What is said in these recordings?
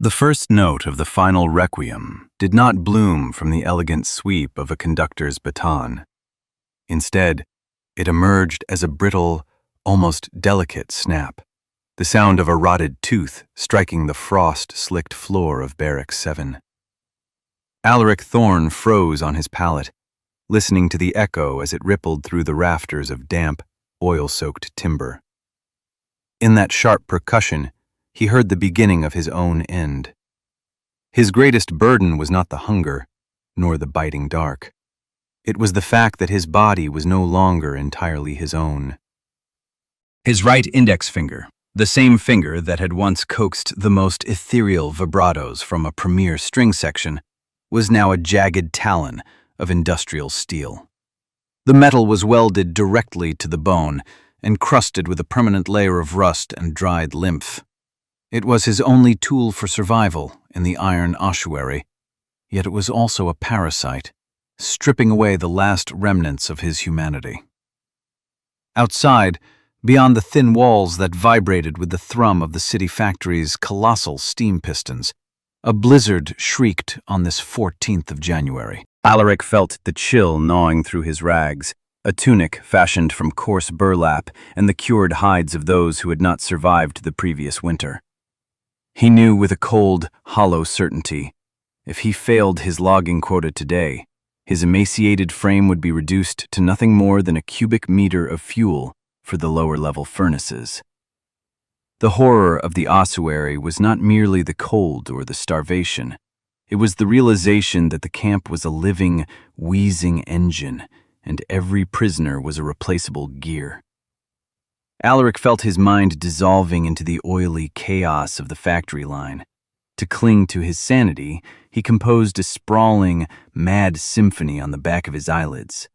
The first note of the Final Requiem did not bloom from the elegant sweep of a conductor's baton. Instead, it emerged as a brittle, almost delicate snap, the sound of a rotted tooth striking the frost-slicked floor of Barrack 7. Alaric Thorne froze on his pallet, listening to the echo as it rippled through the rafters of damp, oil-soaked timber. In that sharp percussion, he heard the beginning of his own end. His greatest burden was not the hunger, nor the biting dark. It was the fact that his body was no longer entirely his own. His right index finger, the same finger that had once coaxed the most ethereal vibratos from a premier string section, was now a jagged talon of industrial steel. The metal was welded directly to the bone, encrusted with a permanent layer of rust and dried lymph. It was his only tool for survival in the Iron Ossuary, yet it was also a parasite, stripping away the last remnants of his humanity. Outside, beyond the thin walls that vibrated with the thrum of the city factory's colossal steam pistons, a blizzard shrieked on this 14th of January. Alaric felt the chill gnawing through his rags, a tunic fashioned from coarse burlap and the cured hides of those who had not survived the previous winter. He knew with a cold, hollow certainty, if he failed his logging quota today, his emaciated frame would be reduced to nothing more than a cubic meter of fuel for the lower-level furnaces. The horror of the ossuary was not merely the cold or the starvation. It was the realization that the camp was a living, wheezing engine, and every prisoner was a replaceable gear. Alaric felt his mind dissolving into the oily chaos of the factory line. To cling to his sanity, he composed a sprawling, mad symphony on the back of his eyelids.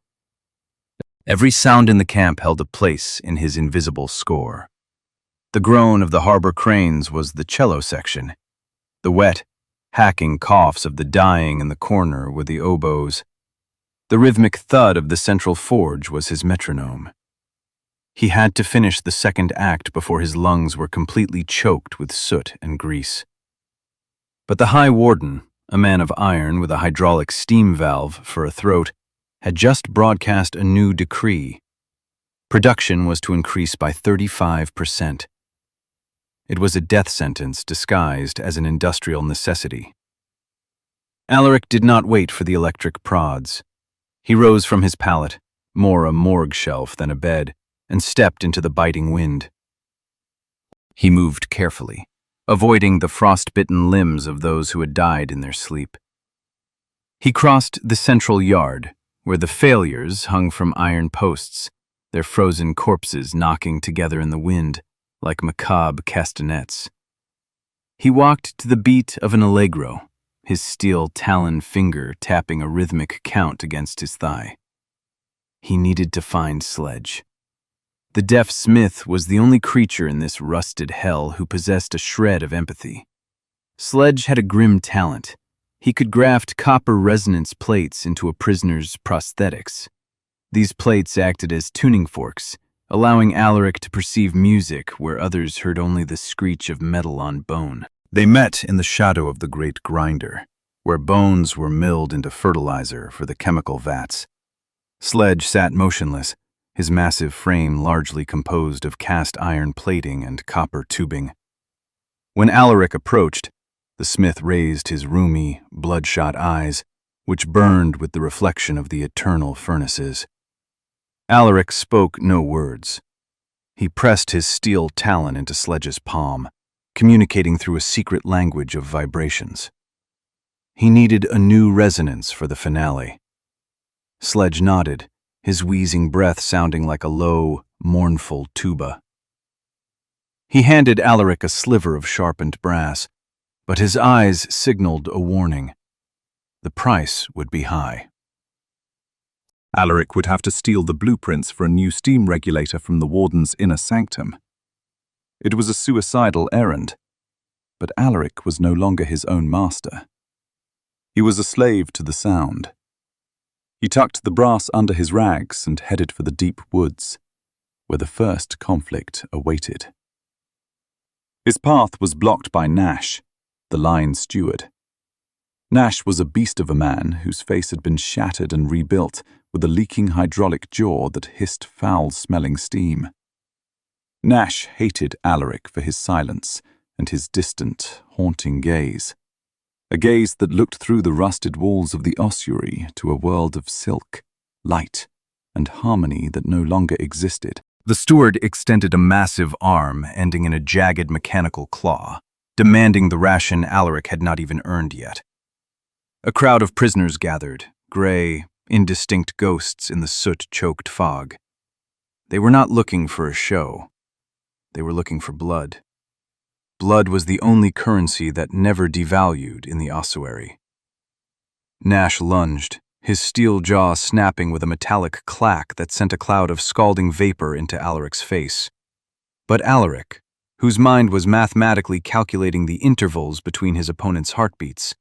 Every sound in the camp held a place in his invisible score. The groan of the harbor cranes was the cello section. The wet, hacking coughs of the dying in the corner were the oboes. The rhythmic thud of the central forge was his metronome. He had to finish the second act before his lungs were completely choked with soot and grease. But the High Warden, a man of iron with a hydraulic steam valve for a throat, had just broadcast a new decree. Production was to increase by 35%. It was a death sentence disguised as an industrial necessity. Alaric did not wait for the electric prods. He rose from his pallet, more a morgue shelf than a bed, and stepped into the biting wind. He moved carefully, avoiding the frost-bitten limbs of those who had died in their sleep. He crossed the central yard, where the failures hung from iron posts, their frozen corpses knocking together in the wind like macabre castanets. He walked to the beat of an allegro, his steel talon finger tapping a rhythmic count against his thigh. He needed to find Sledge. The deaf smith was the only creature in this rusted hell who possessed a shred of empathy. Sledge had a grim talent. He could graft copper resonance plates into a prisoner's prosthetics. These plates acted as tuning forks, allowing Alaric to perceive music where others heard only the screech of metal on bone. They met in the shadow of the great grinder, where bones were milled into fertilizer for the chemical vats. Sledge sat motionless, his massive frame largely composed of cast iron plating and copper tubing. When Alaric approached, the smith raised his rheumy, bloodshot eyes, which burned with the reflection of the eternal furnaces. Alaric spoke no words. He pressed his steel talon into Sledge's palm, communicating through a secret language of vibrations. He needed a new resonance for the finale. Sledge nodded, his wheezing breath sounding like a low, mournful tuba. He handed Alaric a sliver of sharpened brass, but his eyes signaled a warning. The price would be high. Alaric would have to steal the blueprints for a new steam regulator from the warden's inner sanctum. It was a suicidal errand, but Alaric was no longer his own master. He was a slave to the sound. He tucked the brass under his rags and headed for the deep woods, where the first conflict awaited. His path was blocked by Nash, the line steward. Nash was a beast of a man whose face had been shattered and rebuilt with a leaking hydraulic jaw that hissed foul-smelling steam. Nash hated Alaric for his silence and his distant, haunting gaze. A gaze that looked through the rusted walls of the ossuary to a world of silk, light, and harmony that no longer existed. The steward extended a massive arm ending in a jagged mechanical claw, demanding the ration Alaric had not even earned yet. A crowd of prisoners gathered, gray, indistinct ghosts in the soot-choked fog. They were not looking for a show. They were looking for blood. Blood was the only currency that never devalued in the ossuary. Nash lunged, his steel jaw snapping with a metallic clack that sent a cloud of scalding vapor into Alaric's face. But Alaric, whose mind was mathematically calculating the intervals between his opponent's heartbeats,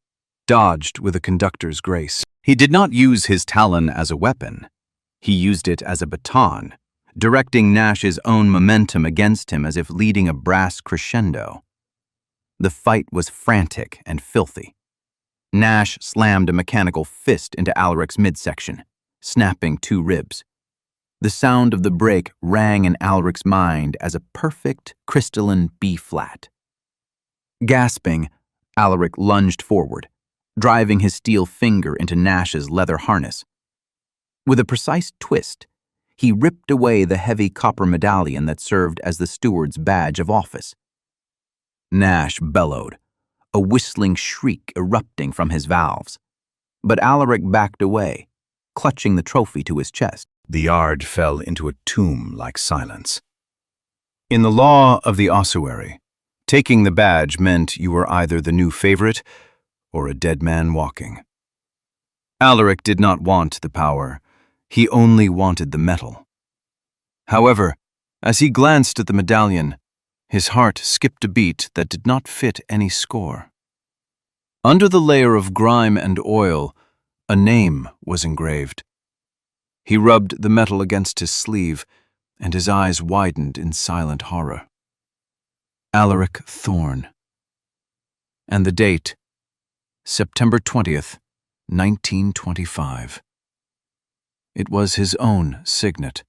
dodged with a conductor's grace. He did not use his talon as a weapon. He used it as a baton, directing Nash's own momentum against him as if leading a brass crescendo. The fight was frantic and filthy. Nash slammed a mechanical fist into Alaric's midsection, snapping 2 ribs. The sound of the break rang in Alaric's mind as a perfect crystalline B-flat. Gasping, Alaric lunged forward, driving his steel finger into Nash's leather harness. With a precise twist, he ripped away the heavy copper medallion that served as the steward's badge of office. Nash bellowed, a whistling shriek erupting from his valves. But Alaric backed away, clutching the trophy to his chest. The yard fell into a tomb-like silence. In the law of the ossuary, taking the badge meant you were either the new favorite or a dead man walking. Alaric did not want the power. He only wanted the metal. However, as he glanced at the medallion, his heart skipped a beat that did not fit any score. Under the layer of grime and oil, a name was engraved. He rubbed the metal against his sleeve, and his eyes widened in silent horror. Alaric Thorne. And the date, September 20th, 1925. It was his own signet,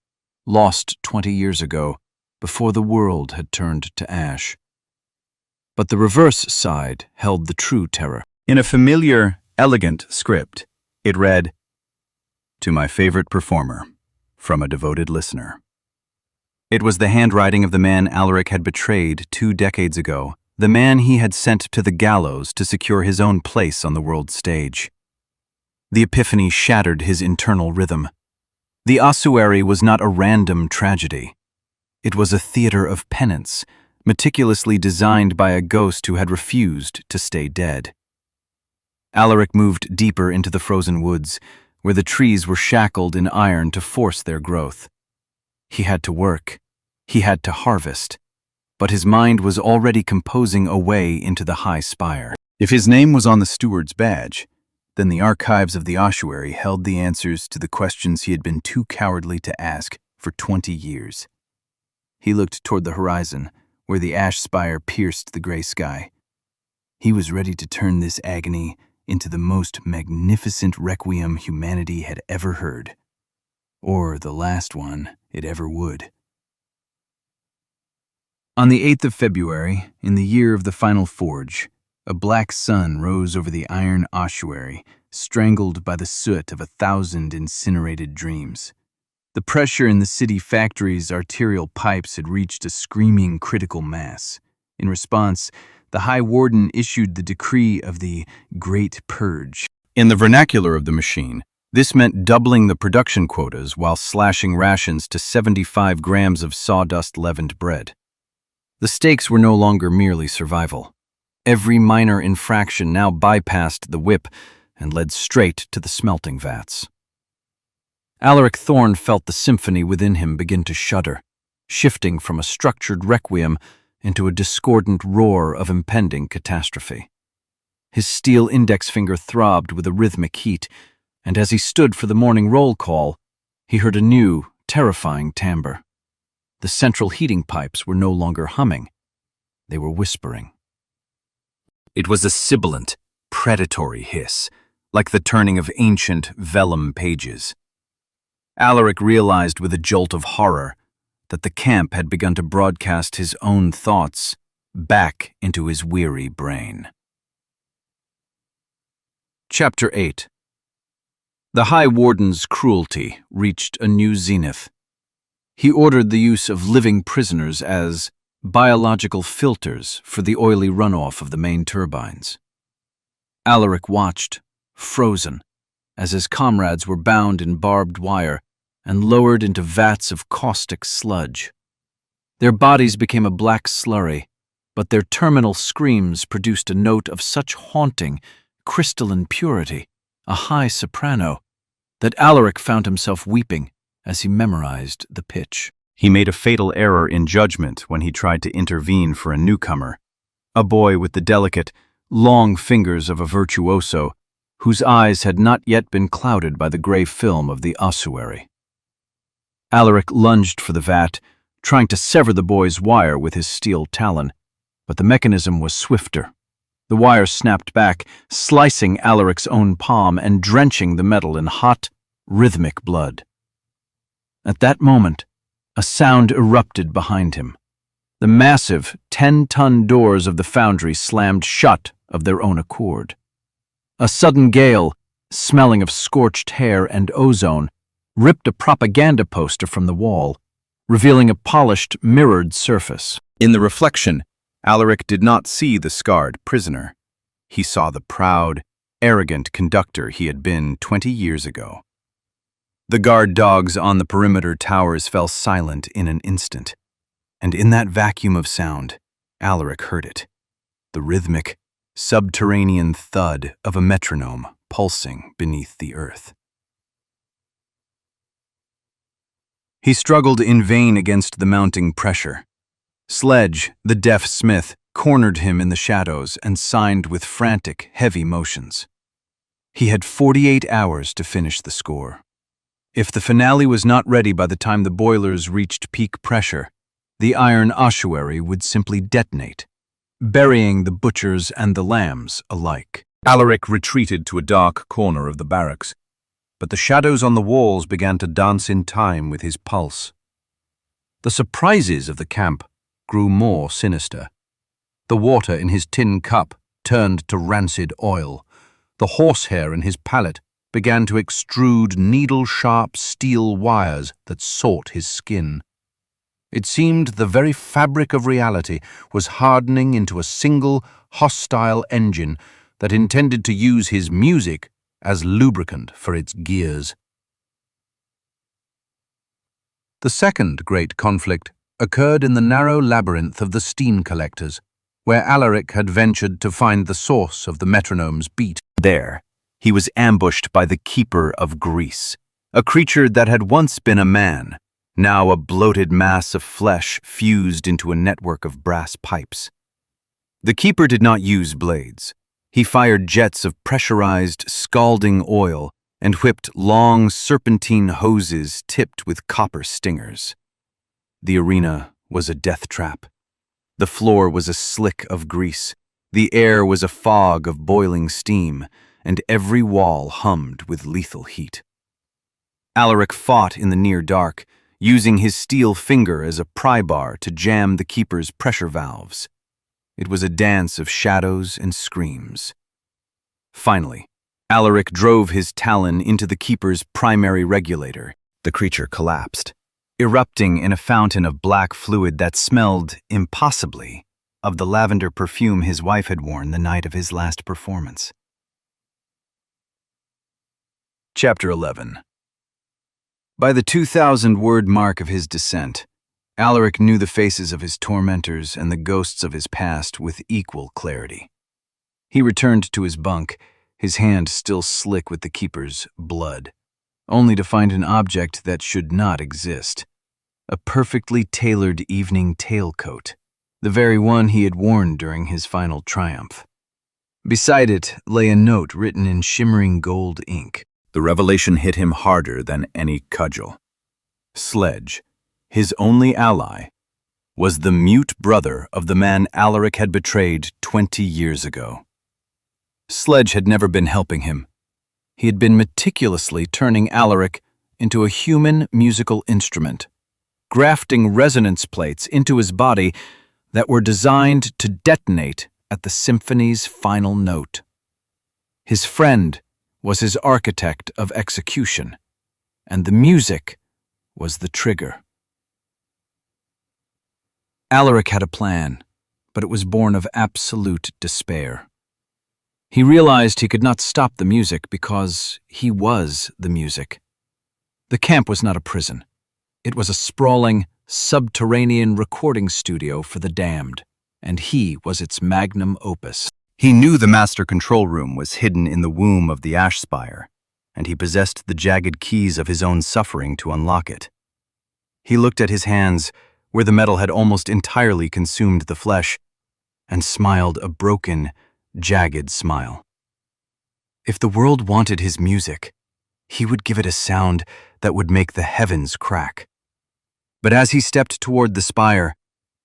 lost 20 years ago, before the world had turned to ash. But the reverse side held the true terror. In a familiar, elegant script, it read, "To my favorite performer, from a devoted listener." It was the handwriting of the man Alaric had betrayed 2 decades ago, the man he had sent to the gallows to secure his own place on the world stage. The epiphany shattered his internal rhythm. The ossuary was not a random tragedy. It was a theater of penance, meticulously designed by a ghost who had refused to stay dead. Alaric moved deeper into the frozen woods, where the trees were shackled in iron to force their growth. He had to work. He had to harvest. But his mind was already composing a way into the high spire. If his name was on the steward's badge, then the archives of the ossuary held the answers to the questions he had been too cowardly to ask for 20 years. He looked toward the horizon, where the ash spire pierced the gray sky. He was ready to turn this agony into the most magnificent requiem humanity had ever heard, or the last one it ever would. On the 8th of February, in the year of the final forge, a black sun rose over the Iron Ossuary, strangled by the soot of 1,000 incinerated dreams. The pressure in the city factory's arterial pipes had reached a screaming critical mass. In response, the High Warden issued the decree of the Great Purge. In the vernacular of the machine, this meant doubling the production quotas while slashing rations to 75 grams of sawdust-leavened bread. The stakes were no longer merely survival. Every minor infraction now bypassed the whip and led straight to the smelting vats. Alaric Thorne felt the symphony within him begin to shudder, shifting from a structured requiem into a discordant roar of impending catastrophe. His steel index finger throbbed with a rhythmic heat, and as he stood for the morning roll call, he heard a new, terrifying timbre. The central heating pipes were no longer humming. They were whispering. It was a sibilant, predatory hiss, like the turning of ancient vellum pages. Alaric realized with a jolt of horror that the camp had begun to broadcast his own thoughts back into his weary brain. Chapter 8. The High Warden's cruelty reached a new zenith. He ordered the use of living prisoners as biological filters for the oily runoff of the main turbines. Alaric watched, frozen, as his comrades were bound in barbed wire and lowered into vats of caustic sludge. Their bodies became a black slurry, but their terminal screams produced a note of such haunting, crystalline purity, a high soprano, that Alaric found himself weeping as he memorized the pitch. He made a fatal error in judgment when he tried to intervene for a newcomer, a boy with the delicate, long fingers of a virtuoso, whose eyes had not yet been clouded by the gray film of the ossuary. Alaric lunged for the vat, trying to sever the boy's wire with his steel talon, but the mechanism was swifter. The wire snapped back, slicing Alaric's own palm and drenching the metal in hot, rhythmic blood. At that moment, a sound erupted behind him. The massive 10-ton doors of the foundry slammed shut of their own accord. A sudden gale, smelling of scorched hair and ozone, ripped a propaganda poster from the wall, revealing a polished, mirrored surface. In the reflection, Alaric did not see the scarred prisoner. He saw the proud, arrogant conductor he had been 20 years ago. The guard dogs on the perimeter towers fell silent in an instant, and in that vacuum of sound, Alaric heard it, the rhythmic, subterranean thud of a metronome pulsing beneath the earth. He struggled in vain against the mounting pressure. Sledge, the deaf smith, cornered him in the shadows and signed with frantic, heavy motions. He had 48 hours to finish the score. If the finale was not ready by the time the boilers reached peak pressure, the Iron Ossuary would simply detonate, burying the butchers and the lambs alike. Alaric retreated to a dark corner of the barracks, but the shadows on the walls began to dance in time with his pulse. The surprises of the camp grew more sinister. The water in his tin cup turned to rancid oil. The horsehair in his palate began to extrude needle-sharp steel wires that sought his skin. It seemed the very fabric of reality was hardening into a single, hostile engine that intended to use his music as lubricant for its gears. The second great conflict occurred in the narrow labyrinth of the steam collectors, where Alaric had ventured to find the source of the metronome's beat. There, he was ambushed by the Keeper of Grease, a creature that had once been a man, now a bloated mass of flesh fused into a network of brass pipes. The Keeper did not use blades. He fired jets of pressurized, scalding oil and whipped long serpentine hoses tipped with copper stingers. The arena was a death trap. The floor was a slick of grease. The air was a fog of boiling steam, and every wall hummed with lethal heat. Alaric fought in the near dark, using his steel finger as a pry bar to jam the Keeper's pressure valves. It was a dance of shadows and screams. Finally, Alaric drove his talon into the Keeper's primary regulator. The creature collapsed, erupting in a fountain of black fluid that smelled, impossibly, of the lavender perfume his wife had worn the night of his last performance. Chapter 11. By the 2,000-word mark of his descent, Alaric knew the faces of his tormentors and the ghosts of his past with equal clarity. He returned to his bunk, his hand still slick with the Keeper's blood, only to find an object that should not exist. A perfectly tailored evening tailcoat, the very one he had worn during his final triumph. Beside it lay a note written in shimmering gold ink. The revelation hit him harder than any cudgel. Sledge, his only ally, was the mute brother of the man Alaric had betrayed 20 years ago. Sledge had never been helping him. He had been meticulously turning Alaric into a human musical instrument, grafting resonance plates into his body that were designed to detonate at the symphony's final note. His friend was his architect of execution, and the music was the trigger. Alaric had a plan, but it was born of absolute despair. He realized he could not stop the music because he was the music. The camp was not a prison. It was a sprawling, subterranean recording studio for the damned, and he was its magnum opus. He knew the master control room was hidden in the womb of the ash spire, and he possessed the jagged keys of his own suffering to unlock it. He looked at his hands, where the metal had almost entirely consumed the flesh, and smiled a broken, jagged smile. If the world wanted his music, he would give it a sound that would make the heavens crack. But as he stepped toward the spire,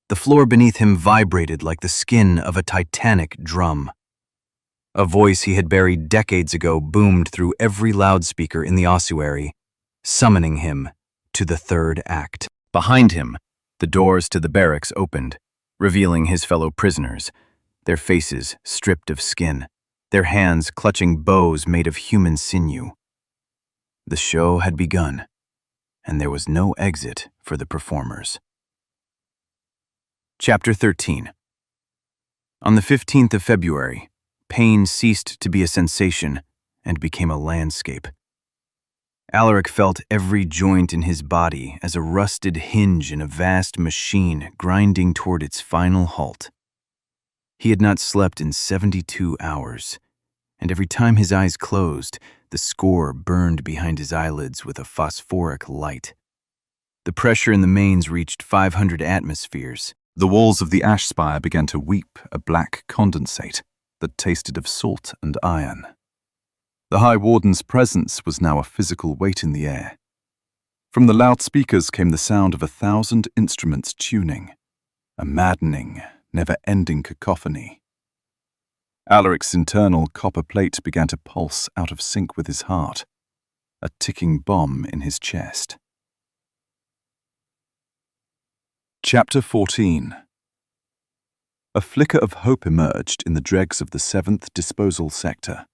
the floor beneath him vibrated like the skin of a titanic drum. A voice he had buried decades ago boomed through every loudspeaker in the ossuary, summoning him to the third act. Behind him, the doors to the barracks opened, revealing his fellow prisoners, their faces stripped of skin, their hands clutching bows made of human sinew. The show had begun, and there was no exit for the performers. Chapter 13. On the 15th of February, pain ceased to be a sensation and became a landscape. Alaric felt every joint in his body as a rusted hinge in a vast machine grinding toward its final halt. He had not slept in 72 hours, and every time his eyes closed, the score burned behind his eyelids with a phosphoric light. The pressure in the mains reached 500 atmospheres. The walls of the ash spire began to weep a black condensate that tasted of salt and iron. The High Warden's presence was now a physical weight in the air. From the loudspeakers came the sound of 1,000 instruments tuning, a maddening, never-ending cacophony. Alaric's internal copper plate began to pulse out of sync with his heart, a ticking bomb in his chest. Chapter 14. A flicker of hope emerged in the dregs of the 7th disposal sector.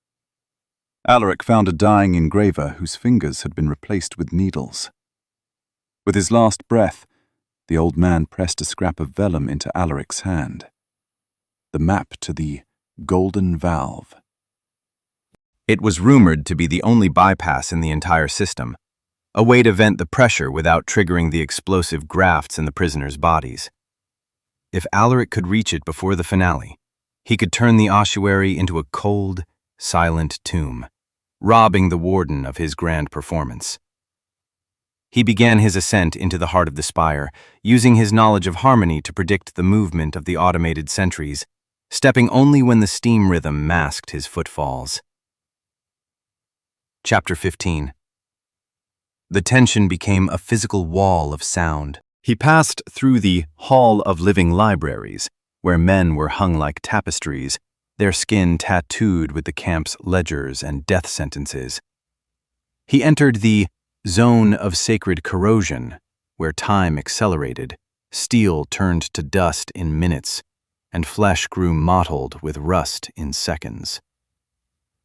Alaric found a dying engraver whose fingers had been replaced with needles. With his last breath, the old man pressed a scrap of vellum into Alaric's hand. The map to the Golden Valve. It was rumored to be the only bypass in the entire system, a way to vent the pressure without triggering the explosive grafts in the prisoners' bodies. If Alaric could reach it before the finale, he could turn the ossuary into a cold, silent tomb, robbing the warden of his grand performance. He began his ascent into the heart of the spire, using his knowledge of harmony to predict the movement of the automated sentries, stepping only when the steam rhythm masked his footfalls. Chapter 15. The tension became a physical wall of sound. He passed through the Hall of Living Libraries, where men were hung like tapestries, their skin tattooed with the camp's ledgers and death sentences. He entered the Zone of Sacred Corrosion, where time accelerated, steel turned to dust in minutes, and flesh grew mottled with rust in seconds.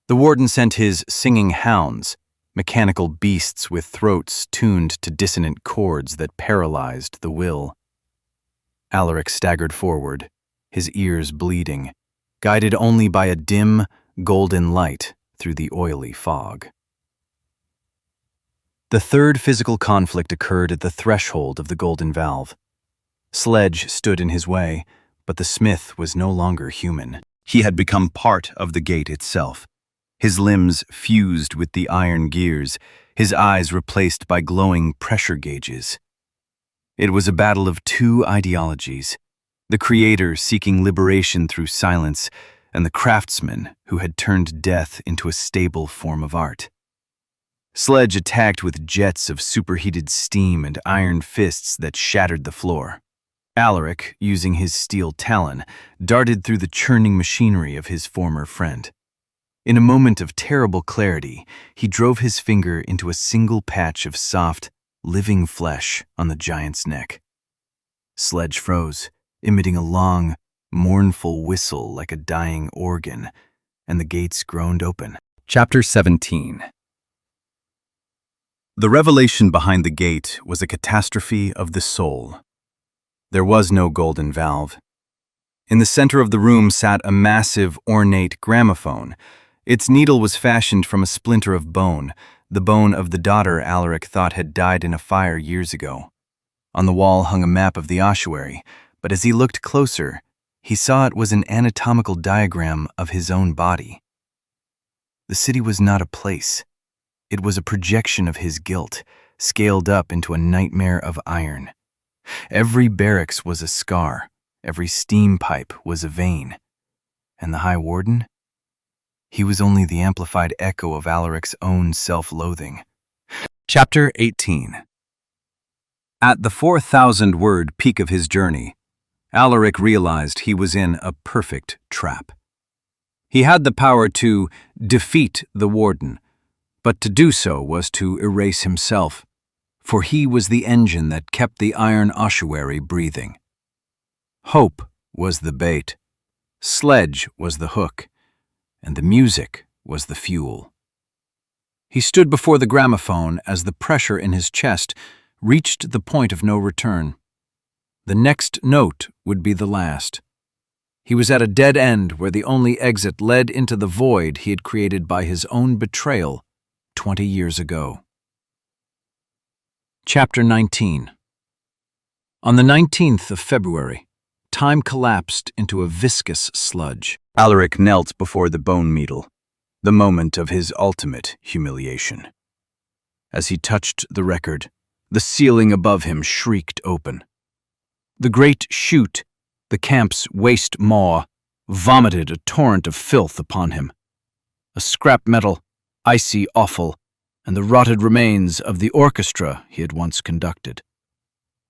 The warden sent his singing hounds, mechanical beasts with throats tuned to dissonant chords that paralyzed the will. Alaric staggered forward, his ears bleeding, guided only by a dim, golden light through the oily fog. The third physical conflict occurred at the threshold of the Golden Valve. Sledge stood in his way, but the smith was no longer human. He had become part of the gate itself. His limbs fused with the iron gears, his eyes replaced by glowing pressure gauges. It was a battle of two ideologies, the creator seeking liberation through silence, and the craftsman who had turned death into a stable form of art. Sledge attacked with jets of superheated steam and iron fists that shattered the floor. Alaric, using his steel talon, darted through the churning machinery of his former friend. In a moment of terrible clarity, he drove his finger into a single patch of soft, living flesh on the giant's neck. Sledge froze, emitting a long, mournful whistle like a dying organ, and the gates groaned open. Chapter 17. The revelation behind the gate was a catastrophe of the soul. There was no golden valve. In the center of the room sat a massive, ornate gramophone. Its needle was fashioned from a splinter of bone, the bone of the daughter Alaric thought had died in a fire years ago. On the wall hung a map of the ossuary, but as he looked closer, he saw it was an anatomical diagram of his own body. The city was not a place. It was a projection of his guilt, scaled up into a nightmare of iron. Every barracks was a scar, every steam pipe was a vein. And the High Warden? He was only the amplified echo of Alaric's own self-loathing. Chapter 18. At the 4,000-word peak of his journey, Alaric realized he was in a perfect trap. He had the power to defeat the Warden, but to do so was to erase himself, for he was the engine that kept the Iron Ossuary breathing. Hope was the bait, Sledge was the hook, and the music was the fuel. He stood before the gramophone as the pressure in his chest reached the point of no return. The next note would be the last. He was at a dead end where the only exit led into the void he had created by his own betrayal 20 years ago. Chapter 19. On the 19th of February, time collapsed into a viscous sludge. Alaric knelt before the bone meal, the moment of his ultimate humiliation. As he touched the record, the ceiling above him shrieked open. The great chute, the camp's waste maw, vomited a torrent of filth upon him. A scrap metal, icy offal, and the rotted remains of the orchestra he had once conducted.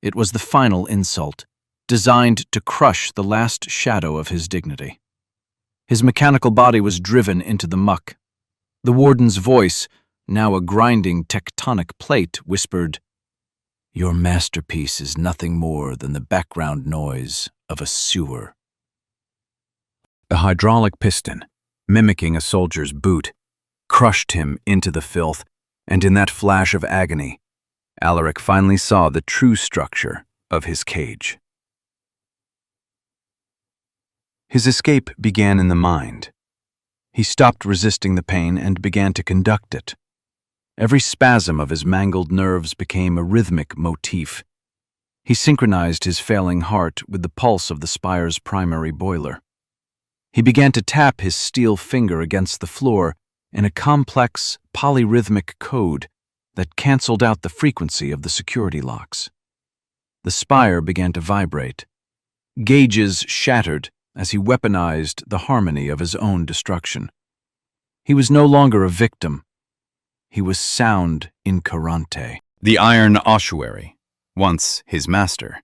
It was the final insult, designed to crush the last shadow of his dignity. His mechanical body was driven into the muck. The Warden's voice, now a grinding tectonic plate, whispered, "Your masterpiece is nothing more than the background noise of a sewer." A hydraulic piston, mimicking a soldier's boot, crushed him into the filth, and in that flash of agony, Alaric finally saw the true structure of his cage. His escape began in the mind. He stopped resisting the pain and began to conduct it. Every spasm of his mangled nerves became a rhythmic motif. He synchronized his failing heart with the pulse of the spire's primary boiler. He began to tap his steel finger against the floor in a complex, polyrhythmic code that canceled out the frequency of the security locks. The spire began to vibrate. Gauges shattered as he weaponized the harmony of his own destruction. He was no longer a victim. He was sound incurante. The Iron Ossuary, once his master,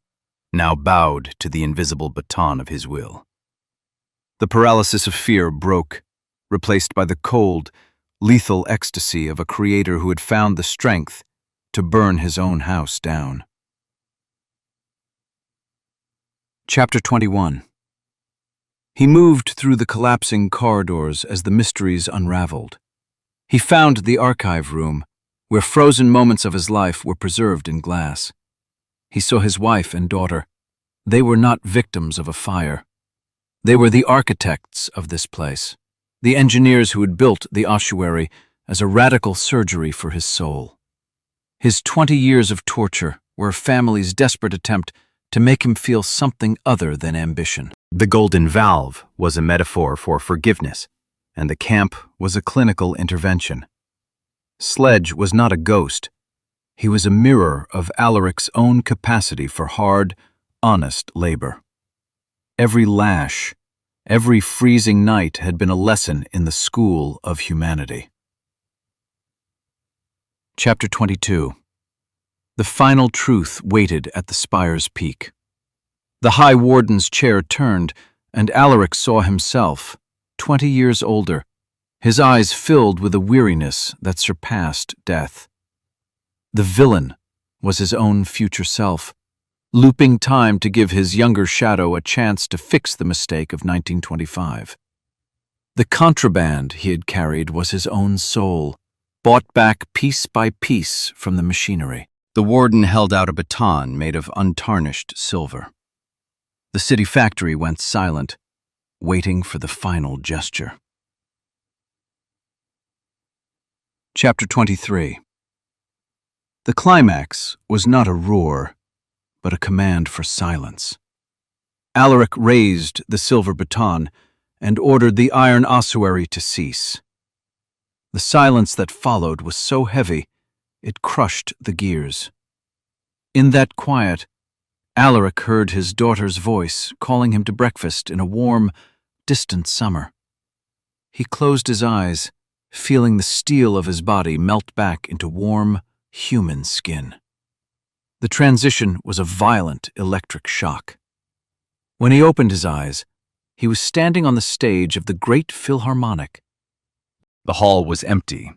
now bowed to the invisible baton of his will. The paralysis of fear broke, replaced by the cold, lethal ecstasy of a creator who had found the strength to burn his own house down. Chapter 21. He moved through the collapsing corridors as the mysteries unraveled. He found the archive room, where frozen moments of his life were preserved in glass. He saw his wife and daughter. They were not victims of a fire. They were the architects of this place, the engineers who had built the ossuary as a radical surgery for his soul. His 20 years of torture were a family's desperate attempt to make him feel something other than ambition. The golden valve was a metaphor for forgiveness, and the camp was a clinical intervention. Sledge was not a ghost. He was a mirror of Alaric's own capacity for hard, honest labor. Every lash, every freezing night had been a lesson in the school of humanity. Chapter 22. The final truth waited at the spire's peak. The High Warden's chair turned, and Alaric saw himself, 20 years older, his eyes filled with a weariness that surpassed death. The villain was his own future self, looping time to give his younger shadow a chance to fix the mistake of 1925. The contraband he had carried was his own soul, bought back piece by piece from the machinery. The warden held out a baton made of untarnished silver. The city factory went silent, waiting for the final gesture. Chapter 23. The climax was not a roar, but a command for silence. Alaric raised the silver baton and ordered the Iron Ossuary to cease. The silence that followed was so heavy, it crushed the gears. In that quiet, Alaric heard his daughter's voice calling him to breakfast in a warm, distant summer. He closed his eyes, feeling the steel of his body melt back into warm, human skin. The transition was a violent electric shock. When he opened his eyes, he was standing on the stage of the Great Philharmonic. The hall was empty,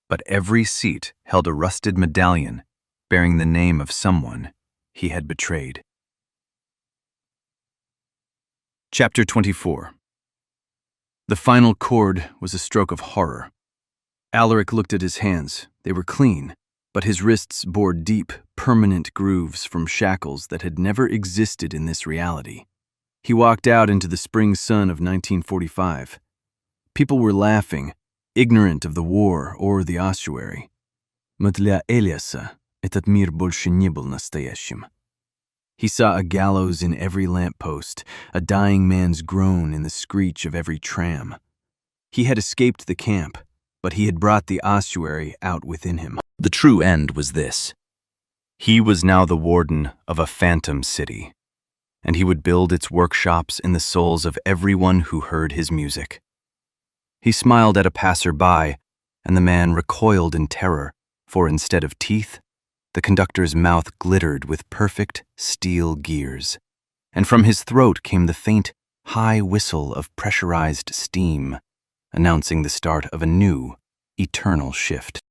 but every seat held a rusted medallion bearing the name of someone he had betrayed. Chapter 24. The final chord was a stroke of horror. Alaric looked at his hands. They were clean, but his wrists bore deep, permanent grooves from shackles that had never existed in this reality. He walked out into the spring sun of 1945. People were laughing, ignorant of the war or the ossuary. «Мтля Eliasa, этот мир больше не был настоящим». He saw a gallows in every lamppost, a dying man's groan in the screech of every tram. He had escaped the camp, but he had brought the ossuary out within him. The true end was this. He was now the warden of a phantom city, and he would build its workshops in the souls of everyone who heard his music. He smiled at a passer-by, and the man recoiled in terror, for instead of teeth, the conductor's mouth glittered with perfect steel gears, and from his throat came the faint, high whistle of pressurized steam, announcing the start of a new, eternal shift.